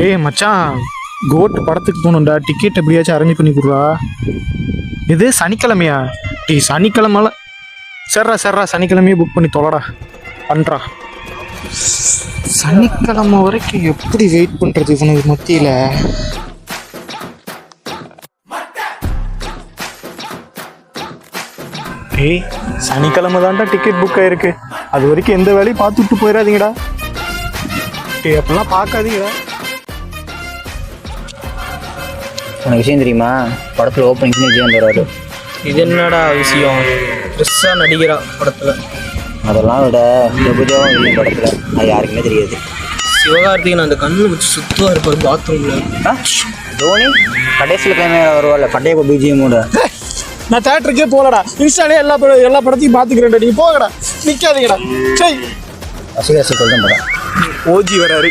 ஏய் மச்சான், கோட் படத்துக்கு போகணும்டா. டிக்கெட் எப்படியாச்சும் அரேஞ்ச் பண்ணி கொடுறா. இது சனிக்கிழமையா? சனிக்கிழமை சரிடா சனிக்கிழமையே புக் பண்ணி தொலைடா. பண்ணுறா. சனிக்கிழமை வரைக்கும் எப்படி வெயிட் பண்ணுறது இவனுக்கு மத்தியில்? ஏய், சனிக்கிழமை தான்டா டிக்கெட் புக் ஆயிருக்கு. அது வரைக்கும் எந்த வேலையும் பார்த்து விட்டு போயிடாதீங்கடா. ஏய், அப்படிலாம் பார்க்காதீங்கடா. உனக்கு விஷயம் தெரியுமா? படத்தில் ஓப்பனிங் விஜயன் வராது. இது என்னடா விஷயம்? பெருசாக நடிக்கிறா படத்தில். அதெல்லாம் விட பிரபுதேவா இல்லை படத்தில், அது யாருக்குமே தெரியாது. சிவகார்த்திகன் அந்த கண்ணு வச்சு சுத்தமாக இருப்பார் பாத்ரூமில். தோனி கடைசியில் கேமரா வருவாள்ல பண்டைய பிஜிஎம்மோட. நான் தேட்டருக்கே போகலடா. இன்ஸ்டாலே எல்லா படத்தையும் பார்த்துக்கிறேன்டா. நீங்கள் போகடா, நிற்காதீங்கடா. சரி, ரசிகர்கள் தான் படம். ஓஜி வராரு.